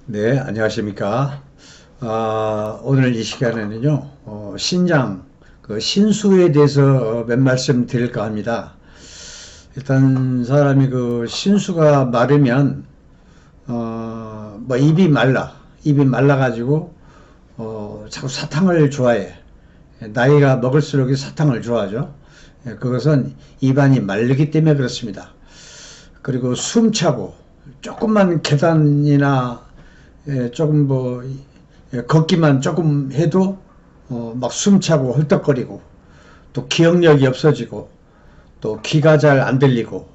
네, 안녕하십니까. 오늘 이 시간에는요, 신장, 신수에 대해서 몇 말씀 드릴까 합니다. 일단, 사람이 신수가 마르면, 입이 말라가지고, 자꾸 사탕을 좋아해. 나이가 먹을수록 사탕을 좋아하죠. 그것은 입안이 마르기 때문에 그렇습니다. 그리고 숨차고, 조금만 계단이나 조금 걷기만 조금 해도 막 숨차고 헐떡거리고 또 기억력이 없어지고 또 귀가 잘 안 들리고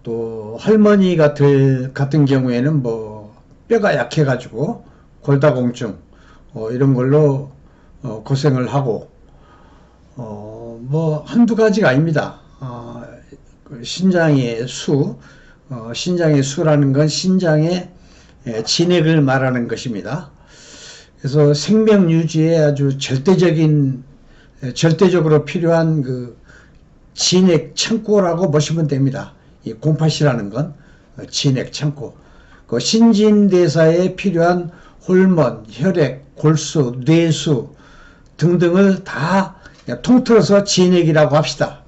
또 할머니 같은 경우에는 뼈가 약해가지고 골다공증 이런 걸로 고생을 하고 한두 가지가 아닙니다. 신장의 수라는 건 신장의 진액을 말하는 것입니다. 그래서 생명 유지에 아주 절대적으로 필요한 진액 창고라고 보시면 됩니다. 이 곰팥이라는 건 진액 창고. 신진대사에 필요한 호르몬, 혈액, 골수, 뇌수 등등을 다 통틀어서 진액이라고 합시다.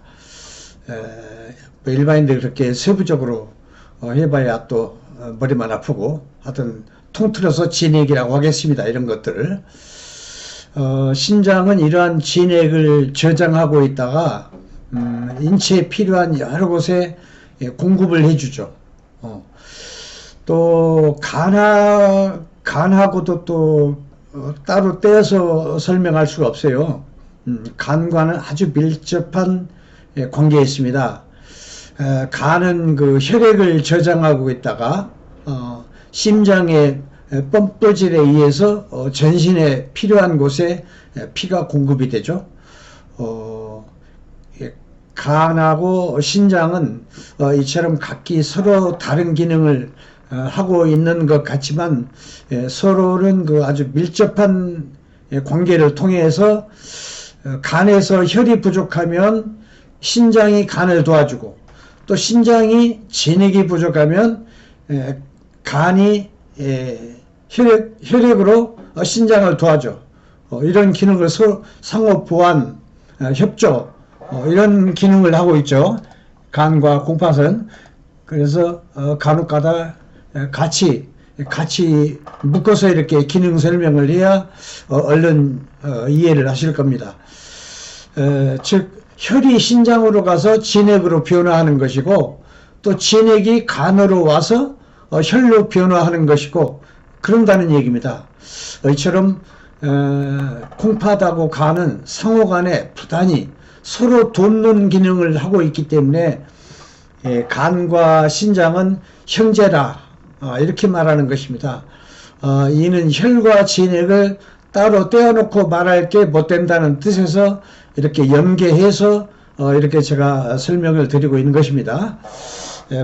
일반인들 그렇게 세부적으로 해봐야 또 머리만 아프고 하여튼 통틀어서 진액이라고 하겠습니다. 이런 것들을 신장은 이러한 진액을 저장하고 있다가 인체에 필요한 여러 곳에 공급을 해주죠. 또 간하고도 또 따로 떼어서 설명할 수가 없어요. 간과는 아주 밀접한 관계에 있습니다. 간은 혈액을 저장하고 있다가 심장의 펌프질에 의해서 전신에 필요한 곳에 피가 공급이 되죠. 간하고 신장은 이처럼 각기 서로 다른 기능을 하고 있는 것 같지만 서로는 아주 밀접한 관계를 통해서 간에서 혈이 부족하면 신장이 간을 도와주고 또 신장이 진액이 부족하면 간이 혈액으로 신장을 도와줘. 이런 기능을 상호 보완, 협조 이런 기능을 하고 있죠. 간과 곰팥은. 그래서 간혹가다 같이 묶어서 이렇게 기능 설명을 해야 얼른 이해를 하실 겁니다. 즉 혈이 신장으로 가서 진액으로 변화하는 것이고 또 진액이 간으로 와서 혈로 변화하는 것이고 그런다는 얘기입니다. 이처럼 콩팥하고 간은 상호간에 부단히 서로 돕는 기능을 하고 있기 때문에 간과 신장은 형제라 이렇게 말하는 것입니다. 이는 혈과 진액을 따로 떼어놓고 말할 게 못 된다는 뜻에서 이렇게 연계해서 이렇게 제가 설명을 드리고 있는 것입니다.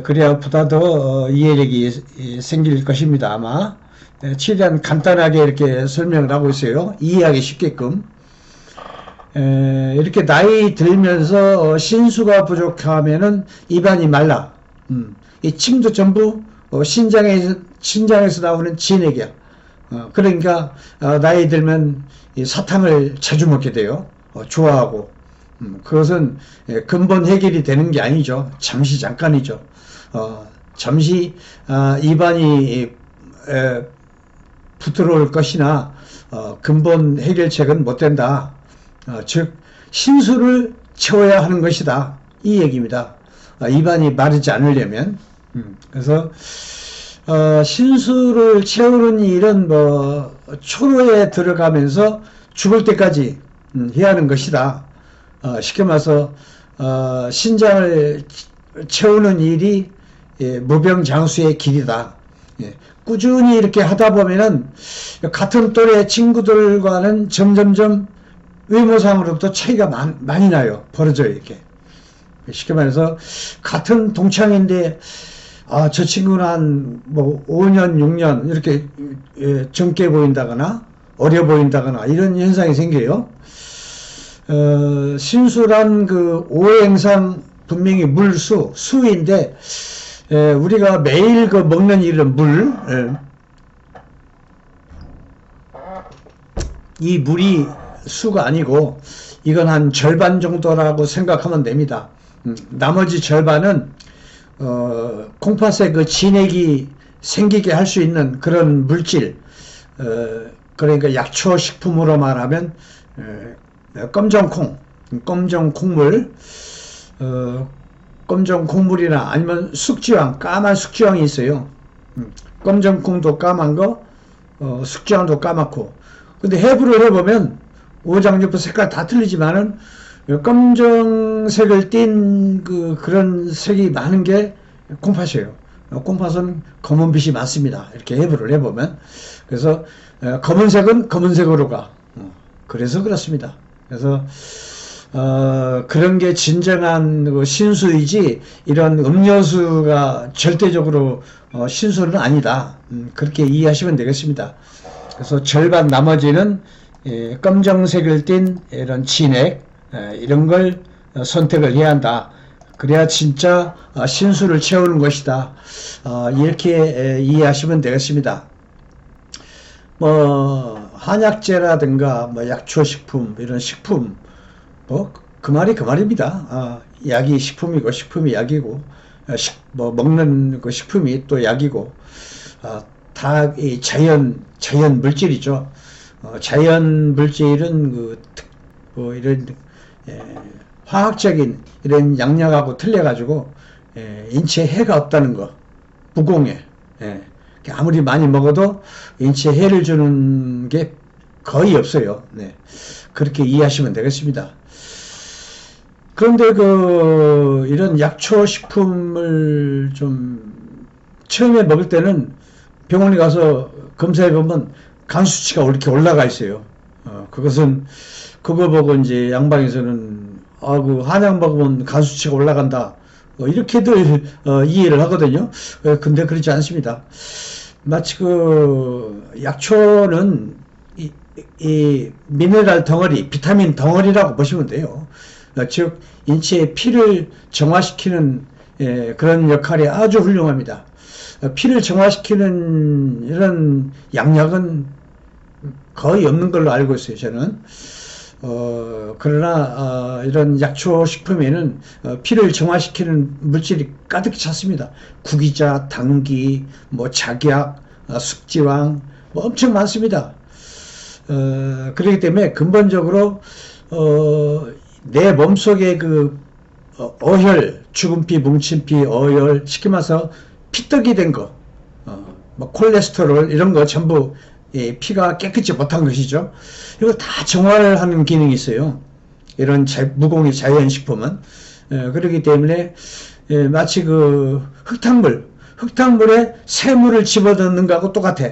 그래야 보다 더 이해력이 생길 것입니다. 아마 최대한 간단하게 이렇게 설명을 하고 있어요. 이해하기 쉽게끔. 이렇게 나이 들면서 신수가 부족하면은 입안이 말라. 이 침도 전부 신장에서 나오는 진액이야. 그러니까 나이 들면 사탕을 자주 먹게 돼요. 좋아하고. 그것은 근본 해결이 되는 게 아니죠. 잠깐이죠. 잠시 입안이 부드러울 것이나 근본 해결책은 못 된다. 즉 신수를 채워야 하는 것이다. 이 얘기입니다. 입안이 마르지 않으려면. 그래서 신수를 채우는 일은 초로에 들어가면서 죽을 때까지 해야 하는 것이다. 쉽게 말해서 신장을 채우는 일이 무병장수의 길이다. 꾸준히 이렇게 하다 보면은 같은 또래 친구들과는 점점점 외모상으로부터 차이가 많이 나요. 벌어져요, 이렇게. 쉽게 말해서 같은 동창인데 저 친구는 한 5년, 6년 이렇게 젊게 보인다거나 어려 보인다거나 이런 현상이 생겨요. 신수란 오행상 분명히 수인데 우리가 매일 먹는 일은 물, 이 물이 수가 아니고 이건 한 절반 정도라고 생각하면 됩니다. 나머지 절반은 콩팥에 그 진액이 생기게 할 수 있는 그런 물질, 그러니까 약초 식품으로 말하면 검정콩, 검정 콩물, 검정 콩물이나 아니면 숙지황, 까만 숙지황이 있어요. 검정 콩도 까만 거, 숙지황도 까맣고. 근데 해부를 해보면 오장육부 색깔 다 틀리지만은 검정색을 띤 그런 색이 많은 게 콩팥이에요. 콩팥은 검은빛이 많습니다. 이렇게 해부를 해보면. 그래서 검은색은 검은색으로 가. 그래서 그렇습니다. 그래서 그런 게 진정한 신수이지 이런 음료수가 절대적으로 신수는 아니다. 그렇게 이해하시면 되겠습니다. 그래서 절반 나머지는 검정색을 띤 이런 진액 이런 걸 선택을 해야 한다. 그래야 진짜 신수를 채우는 것이다. 이렇게 이해하시면 되겠습니다. 뭐 한약재라든가 뭐 약초식품 이런 식품 뭐 그 말이 그 말입니다. 약이 식품이고 식품이 약이고 뭐 먹는 그 식품이 또 약이고 다 이 자연 물질이죠. 자연 물질은 뭐 이런 화학적인 이런 양력하고 틀려가지고 인체에 해가 없다는 거, 무공해. 아무리 많이 먹어도 인체에 해를 주는 게 거의 없어요. 네. 그렇게 이해하시면 되겠습니다. 그런데 이런 약초 식품을 좀 처음에 먹을 때는 병원에 가서 검사해 보면 간 수치가 이렇게 올라가 있어요. 그거 보고 이제 양방에서는 그 한약 먹으면 간 수치가 올라간다. 이렇게들 이해를 하거든요. 근데 그렇지 않습니다. 마치 약초는 이 미네랄 덩어리, 비타민 덩어리라고 보시면 돼요. 즉 인체의 피를 정화시키는 그런 역할이 아주 훌륭합니다. 피를 정화시키는 이런 양약은 거의 없는 걸로 알고 있어요, 저는. 그러나 이런 약초 식품에는 피를 정화시키는 물질이 가득 찼습니다. 구기자, 당기, 뭐 작약, 숙지황, 뭐 엄청 많습니다. 그렇기 때문에 근본적으로 내 몸속에 어혈, 죽은 피, 뭉친 피, 어혈, 쉽게 말해서 피떡이 된 거, 뭐 콜레스테롤 이런 거 전부 피가 깨끗이 못한 것이죠. 이거 다 정화를 하는 기능이 있어요. 이런 무공의 자연식품은. 그렇기 때문에 마치 흙탕물에 새물을 집어넣는 거하고 똑같아.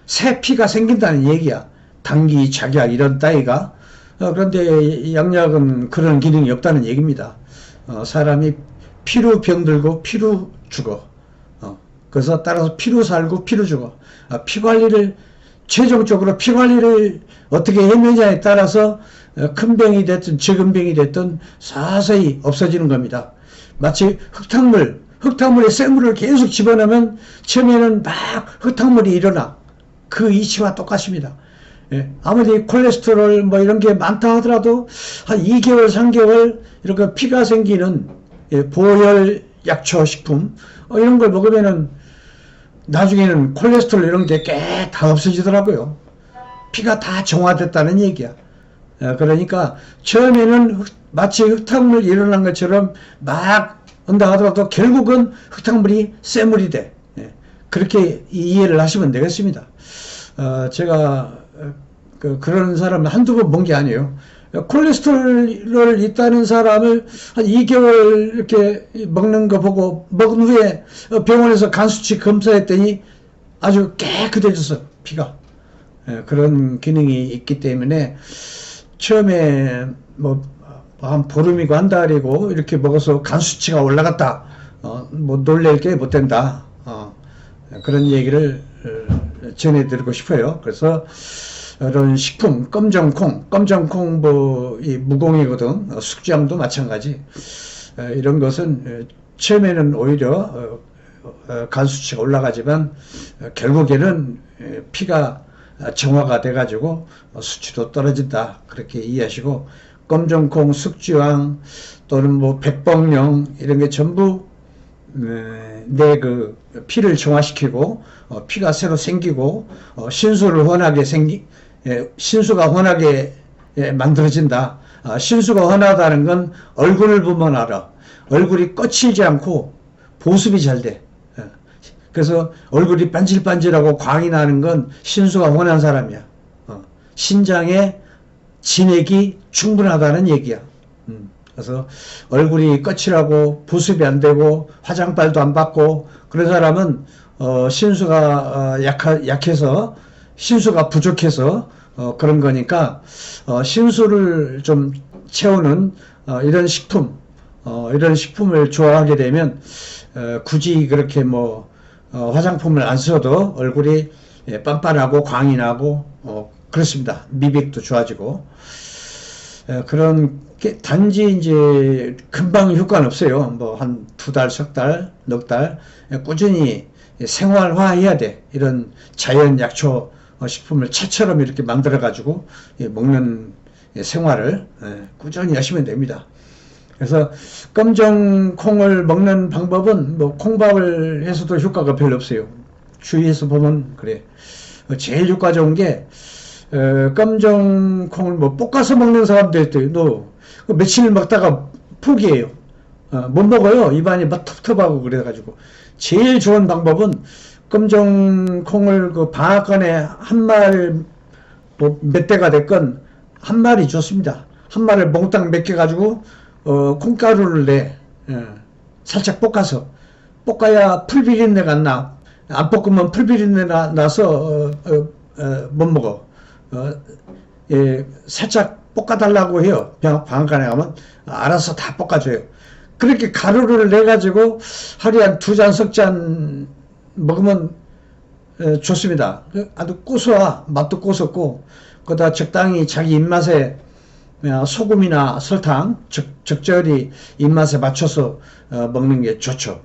새 피가 생긴다는 얘기야. 당기, 작약 이런 따위가. 그런데 양약은 그런 기능이 없다는 얘기입니다. 사람이 피로 병들고 피로 죽어. 그래서 따라서 피로 살고 피로 죽어. 최종적으로 피 관리를 어떻게 해명냐에 따라서 큰 병이 됐든 적은 병이 됐든 서서히 없어지는 겁니다. 마치 흙탕물에 쇠물을 계속 집어넣으면 처음에는 막 흙탕물이 일어나. 그 이치와 똑같습니다. 아무리 콜레스테롤 뭐 이런 게 많다 하더라도 한 2개월, 3개월 이렇게 피가 생기는 보혈 약초 식품 이런 걸 먹으면은 나중에는 콜레스테롤 이런 게 꽤 다 없어지더라고요. 피가 다 정화됐다는 얘기야. 그러니까 처음에는 마치 흙탕물 일어난 것처럼 막 한다 하더라도 결국은 흙탕물이 쇠물이 돼. 그렇게 이해를 하시면 되겠습니다. 제가 그런 사람을 한두 번 본 게 아니에요. 콜레스테롤 있다는 사람을 한 2개월 이렇게 먹는 거 보고 먹은 후에 병원에서 간 수치 검사했더니 아주 깨끗해졌어, 피가. 그런 기능이 있기 때문에 처음에 뭐 한 보름이고 한 달이고 이렇게 먹어서 간 수치가 올라갔다. 뭐 놀랄 게 못 된다. 그런 얘기를 전해드리고 싶어요. 그래서 이런 식품, 검정콩 뭐 이 무공이거든. 숙지향도 마찬가지. 이런 것은 처음에는 오히려 간 수치가 올라가지만 결국에는 피가 정화가 돼가지고 수치도 떨어진다. 그렇게 이해하시고, 검정콩, 숙주황 또는 뭐 백봉령 이런 게 전부 내 그 피를 정화시키고 피가 새로 생기고 신수를 신수가 환하게 만들어진다. 신수가 환하다는 건 얼굴을 보면 알아. 얼굴이 거칠지 않고 보습이 잘 돼. 그래서 얼굴이 반질반질하고 광이 나는 건 신수가 환한 사람이야. 신장에 진액이 충분하다는 얘기야. 그래서 얼굴이 거칠하고 보습이 안 되고 화장빨도 안 받고 그런 사람은 신수가 약해서 신수가 부족해서 그런 거니까 신수를 좀 채우는 이런 식품을 좋아하게 되면 굳이 그렇게 뭐 화장품을 안 써도 얼굴이 빤빤하고 광이 나고 그렇습니다. 미백도 좋아지고 그런 게 단지 이제 금방 효과는 없어요. 뭐 한 2달, 석 달, 넉 달 꾸준히 생활화해야 돼. 이런 자연 약초 식품을 차처럼 이렇게 만들어 가지고 먹는 생활을 꾸준히 하시면 됩니다. 그래서 검정콩을 먹는 방법은 뭐 콩밥을 해서도 효과가 별로 없어요. 주위에서 보면 그래. 제일 효과 좋은 게 검정콩을 뭐 볶아서 먹는 사람도 있대요. 너 며칠 먹다가 포기해요. 못 먹어요. 입안이 막 텁텁하고 그래가지고. 제일 좋은 방법은 검정콩을 그 방앗간에 한 말, 뭐 몇 대가 됐건 한 마리 좋습니다. 한 마리를 몽땅 몇 개 가지고 콩가루를 살짝 볶아서 볶아야 풀비린내가 안 나. 안 볶으면 풀비린내 나서 못 먹어. 살짝 볶아달라고 해요. 방앗간에 가면 알아서 다 볶아줘요. 그렇게 가루를 내가지고 하루에 한 2잔, 3잔 먹으면 좋습니다. 아주 고소하, 맛도 고소고, 거기다 적당히 자기 입맛에 소금이나 설탕 적절히 입맛에 맞춰서 먹는 게 좋죠.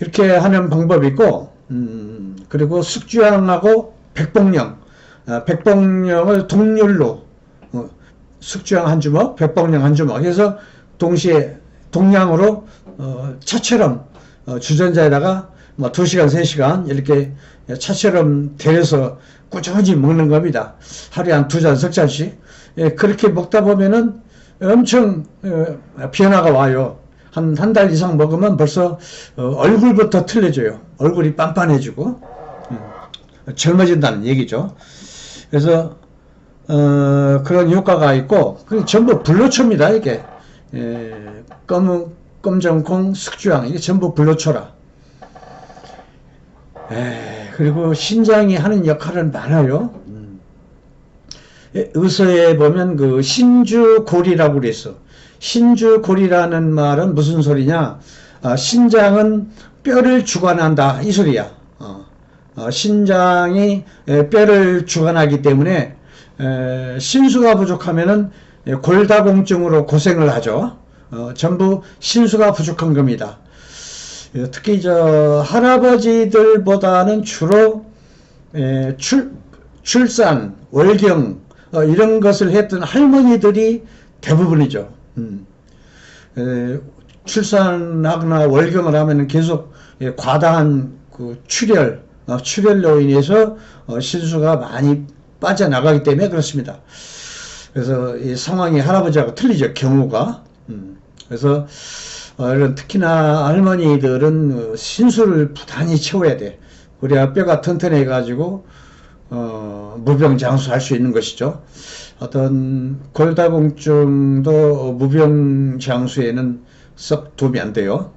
이렇게 하는 방법이 있고, 그리고 숙주향하고 백봉령, 백봉령을 동률로 숙주향 한 주먹, 백봉령 한 주먹 해서 동시에 동량으로 차처럼 주전자에다가 뭐 2시간, 3시간 이렇게 차처럼 데워서 꾸준히 먹는 겁니다. 하루에 한 2잔, 3잔씩. 그렇게 먹다 보면은 엄청 변화가 와요. 한 달 이상 먹으면 벌써 얼굴부터 틀려져요. 얼굴이 빤빤해지고 젊어진다는 얘기죠. 그래서 그런 효과가 있고 전부 불로초입니다. 이게 검정콩, 숙주향 이게 전부 불로초라. 그리고 신장이 하는 역할은 많아요. 의서에 보면 그 신주골이라고 그랬어. 신주골이라는 말은 무슨 소리냐? 신장은 뼈를 주관한다 이 소리야. 신장이 뼈를 주관하기 때문에 신수가 부족하면은 골다공증으로 고생을 하죠. 전부 신수가 부족한 겁니다. 특히 할아버지들보다는 주로 출산, 월경 이런 것을 했던 할머니들이 대부분이죠. 출산하거나 월경을 하면 계속 과다한 그 출혈로 인해서 신수가 많이 빠져나가기 때문에 그렇습니다. 그래서 이 상황이 할아버지하고 틀리죠, 경우가. 그래서 이런 특히나 할머니들은 신수를 부단히 채워야 돼. 그래야 뼈가 튼튼해 가지고 무병장수할 수 있는 것이죠. 어떤 골다공증도 무병장수에는 썩 도움이 안 돼요.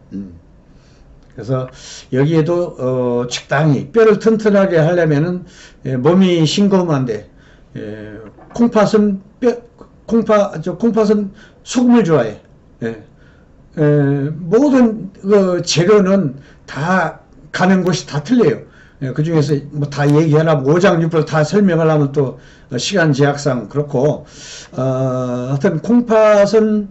그래서 여기에도 적당히 뼈를 튼튼하게 하려면은 몸이 싱거우면 안 돼. 콩팥은 콩팥은 소금을 좋아해. 모든 재료는 다 가는 곳이 다 틀려요. 그 중에서 뭐 다 얘기하려면 오장육부를 다 설명하려면 또 시간 제약상 그렇고 하여튼 콩팥은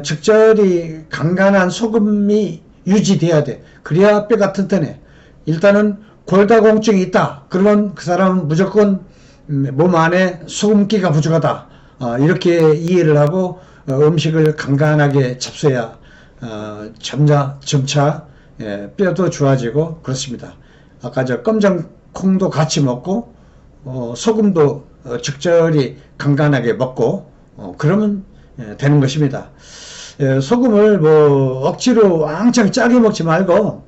적절히 간간한 소금이 유지돼야 돼. 그래야 뼈가 튼튼해. 일단은 골다공증이 있다. 그러면 그 사람은 무조건 몸 안에 소금기가 부족하다. 이렇게 이해를 하고 음식을 간간하게 잡숴야 점차 뼈도 좋아지고 그렇습니다. 아까 저 검정콩도 같이 먹고 소금도 적절히 간간하게 먹고 그러면 되는 것입니다. 소금을 뭐 억지로 왕창 짜게 먹지 말고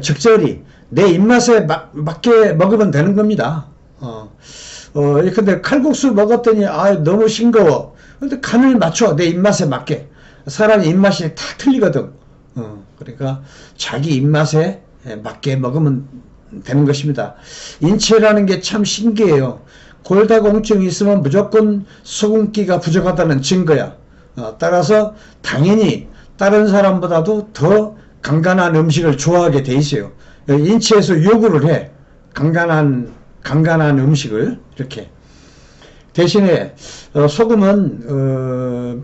적절히 내 입맛에 맞게 먹으면 되는 겁니다. 근데 칼국수 먹었더니 너무 싱거워. 근데 간을 맞춰 내 입맛에 맞게. 사람 입맛이 다 틀리거든. 그러니까 자기 입맛에 맞게 먹으면 되는 것입니다. 인체라는 게 참 신기해요. 골다공증이 있으면 무조건 소금기가 부족하다는 증거야. 따라서 당연히 다른 사람보다도 더 간간한 음식을 좋아하게 돼 있어요. 인체에서 요구를 해. 간간한 음식을 이렇게. 대신에 소금은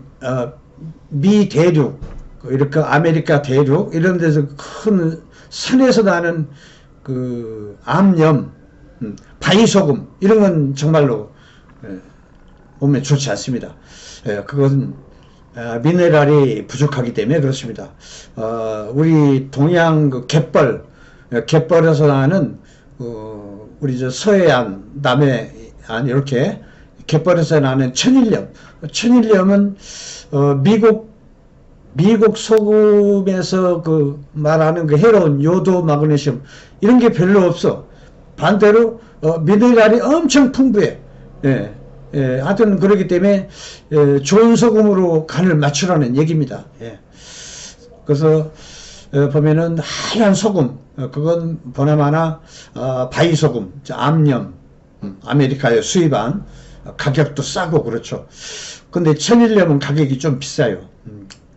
미 대륙, 이렇게 아메리카 대륙 이런 데서 큰 산에서 나는 그 암염, 바위소금 이런 건 정말로 몸에 좋지 않습니다. 그건 미네랄이 부족하기 때문에 그렇습니다. 우리 동양 그 갯벌에서 나는 우리 저 서해안, 남해안 이렇게 갯벌에서 나는 천일염은 미국 소금에서 그 말하는 그 해로운 요도, 마그네슘 이런 게 별로 없어. 반대로 미네랄이 엄청 풍부해. 하여튼 그렇기 때문에 좋은 소금으로 간을 맞추라는 얘기입니다. 그래서 보면은 하얀 소금, 그건 보나마나 바위소금, 암염, 아메리카에 수입한 가격도 싸고 그렇죠. 근데 천일염은 가격이 좀 비싸요.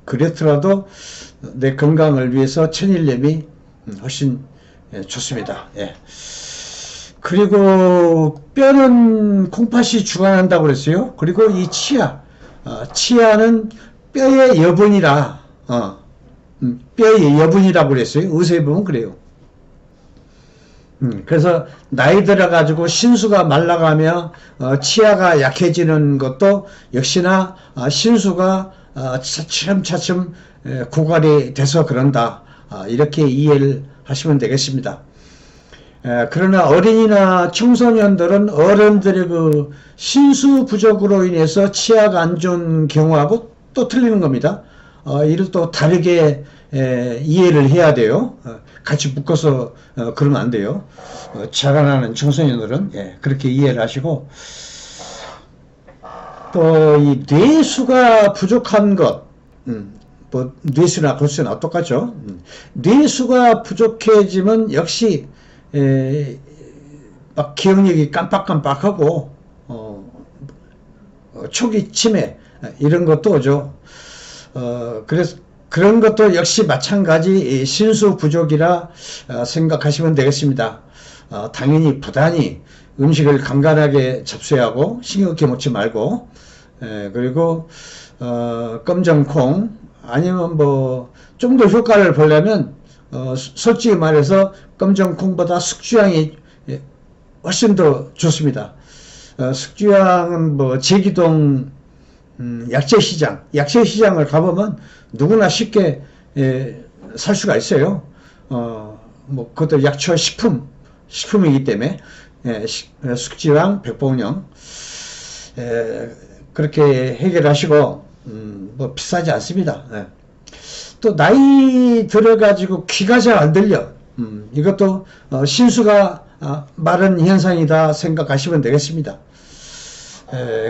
그렇더라도 내 건강을 위해서 천일염이 훨씬 좋습니다. 그리고 뼈는 콩팥이 주관한다고 그랬어요. 그리고 이 치아는 뼈의 여분이라 뼈의 여분이라고 그랬어요. 의사에 보면 그래요. 그래서 나이 들어가지고 신수가 말라가며 치아가 약해지는 것도 역시나 신수가 차츰차츰 고갈이 돼서 그런다. 이렇게 이해를 하시면 되겠습니다. 그러나 어린이나 청소년들은 어른들의 그 신수 부족으로 인해서 치아가 안 좋은 경우하고 또 틀리는 겁니다. 이를 또 다르게 이해를 해야 돼요. 같이 묶어서 그러면 안 돼요. 자라나는 청소년들은 그렇게 이해를 하시고, 또 이 뇌수가 부족한 것, 뭐 뇌수나 골수나 똑같죠. 뇌수가 부족해지면 역시 막 기억력이 깜빡깜빡하고 초기 치매 이런 것도 오죠. 그래서 그런 것도 역시 마찬가지 신수 부족이라 생각하시면 되겠습니다. 당연히 부단히 음식을 간간하게 잡숴야 하고 싱겁게 먹지 말고, 그리고 검정콩 아니면 뭐 좀 더 효과를 보려면 솔직히 말해서 검정콩보다 숙주향이 훨씬 더 좋습니다. 숙주향은 뭐 제기동 약재시장을 가보면 누구나 쉽게 살 수가 있어요. 뭐 그것도 약초 식품이기 때문에 숙주향, 백봉령 그렇게 해결하시고 뭐 비싸지 않습니다. 또 나이 들어가지고 귀가 잘 안 들려. 이것도 신수가 마른 현상이다 생각하시면 되겠습니다.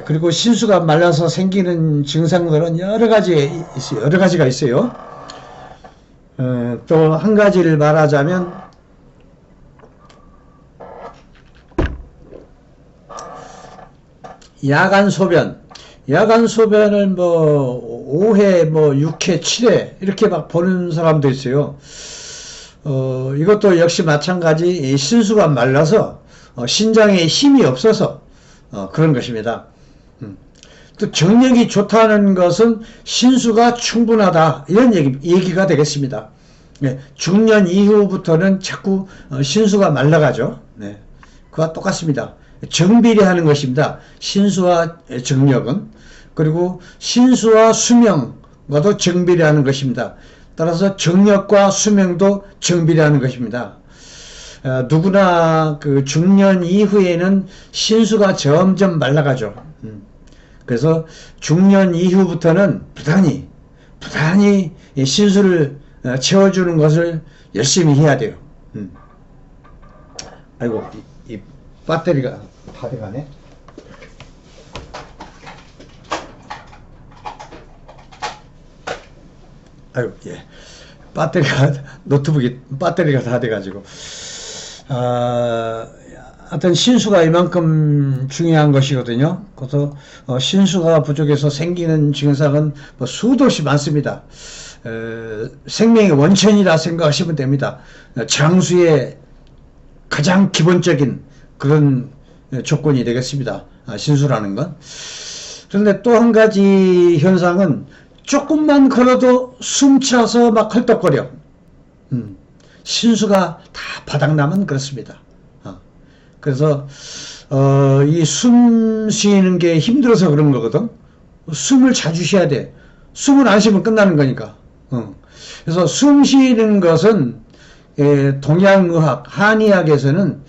그리고 신수가 말라서 생기는 증상들은 여러 가지가 있어요. 또 한 가지를 말하자면 야간 소변을 뭐 5회, 뭐 6회, 7회 이렇게 막 보는 사람도 있어요. 이것도 역시 마찬가지 신수가 말라서 신장에 힘이 없어서 그런 것입니다. 또 정력이 좋다는 것은 신수가 충분하다 이런 얘기가 되겠습니다. 네, 중년 이후부터는 자꾸 신수가 말라가죠. 네, 그와 똑같습니다. 정비례하는 것입니다. 신수와 정력은. 그리고 신수와 수명과도 정비례하는 것입니다. 따라서 정력과 수명도 정비례하는 것입니다. 누구나 그 중년 이후에는 신수가 점점 말라가죠. 그래서 중년 이후부터는 부단히 신수를 채워주는 것을 열심히 해야 돼요. 아이고, 이 배터리가 다 돼가네. 아이고, 예. 노트북이 배터리가 다 돼가지고. 하여튼 신수가 이만큼 중요한 것이거든요. 그래서 신수가 부족해서 생기는 증상은 뭐 수도 없이 많습니다. 생명의 원천이라 생각하시면 됩니다. 장수의 가장 기본적인 그런 조건이 되겠습니다. 신수라는 건. 그런데 또 한 가지 현상은 조금만 걸어도 숨차서 막 헐떡거려. 신수가 다 바닥나면 그렇습니다. 그래서 이 숨 쉬는 게 힘들어서 그런 거거든. 숨을 자주 쉬어야 돼. 숨을 안 쉬면 끝나는 거니까. 그래서 숨 쉬는 것은 동양의학, 한의학에서는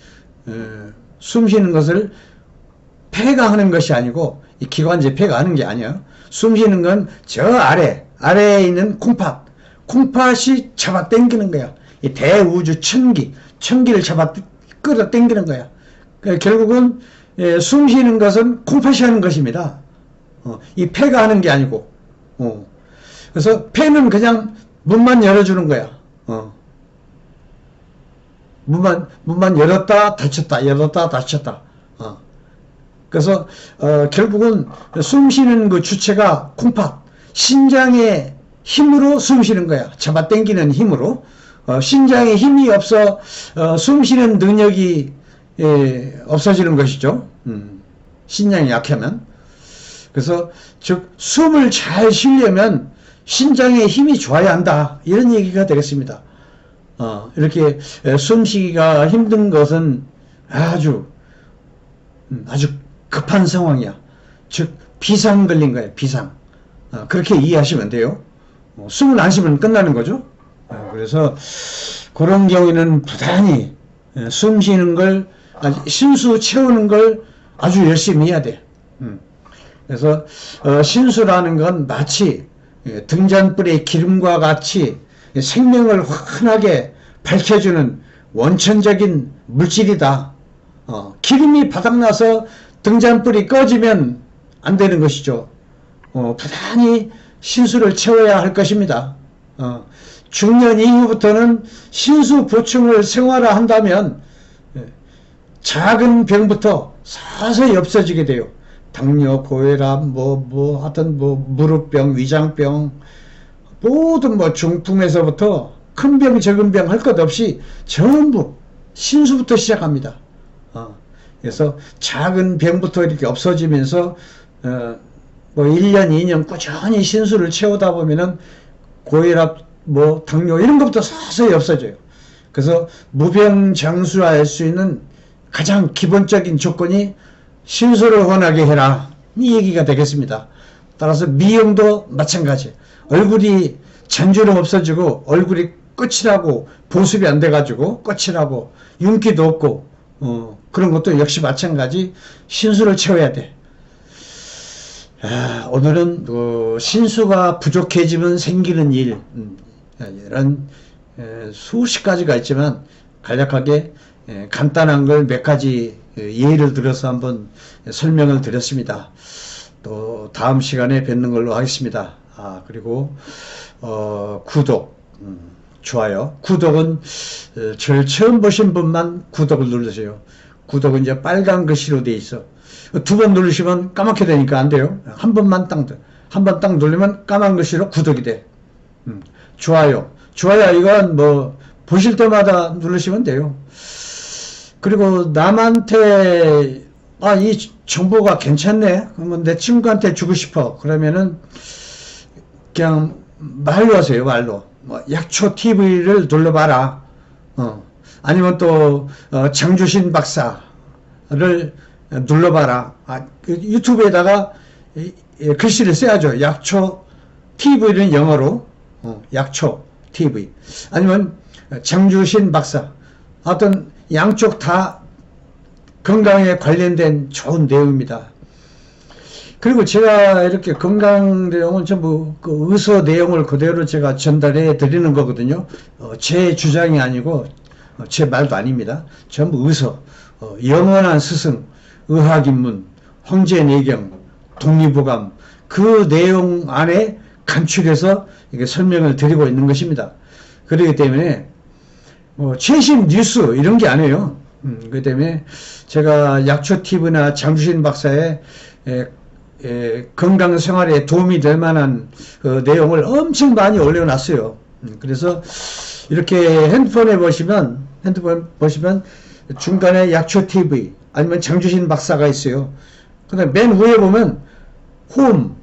숨 쉬는 것을 폐가 하는 것이 아니고 이 기관지 폐가 하는 게 아니야. 숨 쉬는 건 저 아래에 있는 콩팥이 잡아 당기는 거야. 이 대우주 천기를 잡아 끌어 당기는 거야. 결국은 숨 쉬는 것은 콩팥이 하는 것입니다. 이 폐가 하는 게 아니고. 그래서 폐는 그냥 문만 열어주는 거야. 문만 열었다 닫혔다 열었다 닫혔다. 그래서 결국은 숨 쉬는 그 주체가 콩팥, 신장의 힘으로 숨 쉬는 거야. 잡아 당기는 힘으로. 신장에 힘이 없어 숨 쉬는 능력이 없어지는 것이죠. 신장이 약하면. 그래서 즉 숨을 잘 쉬려면 신장에 힘이 좋아야 한다. 이런 얘기가 되겠습니다. 이렇게 숨쉬기가 힘든 것은 아주 급한 상황이야. 즉 비상 걸린 거예요. 비상. 그렇게 이해하시면 돼요. 숨을 안 쉬면 끝나는 거죠. 그래서 그런 경우에는 부단히 숨 쉬는 걸, 신수 채우는 걸 아주 열심히 해야 돼. 그래서 신수라는 건 마치 등잔불의 기름과 같이 생명을 환하게 밝혀주는 원천적인 물질이다. 기름이 바닥나서 등잔불이 꺼지면 안 되는 것이죠. 부단히 신수를 채워야 할 것입니다. 중년 이후부터는 신수 보충을 생활화한다면 작은 병부터 서서히 없어지게 돼요. 당뇨, 고혈압, 하여튼 무릎병, 위장병, 모든 중풍에서부터 큰 병, 적은 병 할 것 없이 전부 신수부터 시작합니다. 그래서 작은 병부터 이렇게 없어지면서 1년, 2년 꾸준히 신수를 채우다 보면은 고혈압, 당뇨 이런 것부터 서서히 없어져요. 그래서 무병장수할 수 있는 가장 기본적인 조건이 신수를 환하게 해라. 이 얘기가 되겠습니다. 따라서 미용도 마찬가지. 얼굴이 잔주름 없어지고 얼굴이 끝이라고 보습이 안 돼가지고 끝이라고 윤기도 없고 그런 것도 역시 마찬가지 신수를 채워야 돼. 오늘은 신수가 부족해지면 생기는 일 이런 수십 가지가 있지만 간략하게 간단한 걸 몇 가지 예를 들어서 한번 설명을 드렸습니다. 또 다음 시간에 뵙는 걸로 하겠습니다. 그리고 구독, 좋아요. 구독은 저를 처음 보신 분만 구독을 누르세요. 구독은 이제 빨간 글씨로 돼 있어. 두 번 누르시면 까맣게 되니까 안 돼요. 한 번만 한 번 딱 누르면 까만 글씨로 구독이 돼. 좋아요. 이건 보실 때마다 누르시면 돼요. 그리고 남한테 이 정보가 괜찮네. 그러면 내 친구한테 주고 싶어. 그러면은 그냥 말로 하세요. 뭐 약초 TV를 눌러봐라. 아니면 또 장주신 박사를 눌러봐라. 그 유튜브에다가 글씨를 써야죠. 약초 TV는 영어로 약초 TV. 아니면 장주신 박사. 어떤 양쪽 다 건강에 관련된 좋은 내용입니다. 그리고 제가 이렇게 건강 내용은 전부 그 의서 내용을 그대로 제가 전달해 드리는 거거든요. 제 주장이 아니고 제 말도 아닙니다. 전부 의서, 영원한 스승, 의학입문, 황제내경, 독립보감 그 내용 안에 간축해서 이렇게 설명을 드리고 있는 것입니다. 그렇기 때문에 최신 뉴스 이런 게 아니에요. 그렇기 때문에 제가 약초TV나 장주신 박사의 건강 생활에 도움이 될 만한 그 내용을 엄청 많이 올려놨어요. 그래서 이렇게 핸드폰 보시면 중간에 약초TV 아니면 장주신 박사가 있어요. 그다음 맨 위에 보면 홈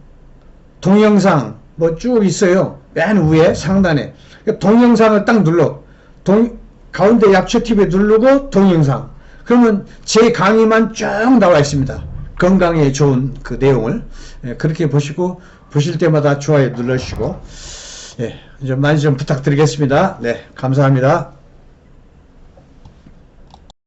동영상 뭐 쭉 있어요. 맨 위에 상단에 동영상을 딱 눌러 가운데 약초TV 누르고 동영상 그러면 제 강의만 쭉 나와 있습니다. 건강에 좋은 그 내용을 그렇게 보시고 보실 때마다 좋아요 눌러주시고 좀 많이 좀 부탁드리겠습니다. 네, 감사합니다.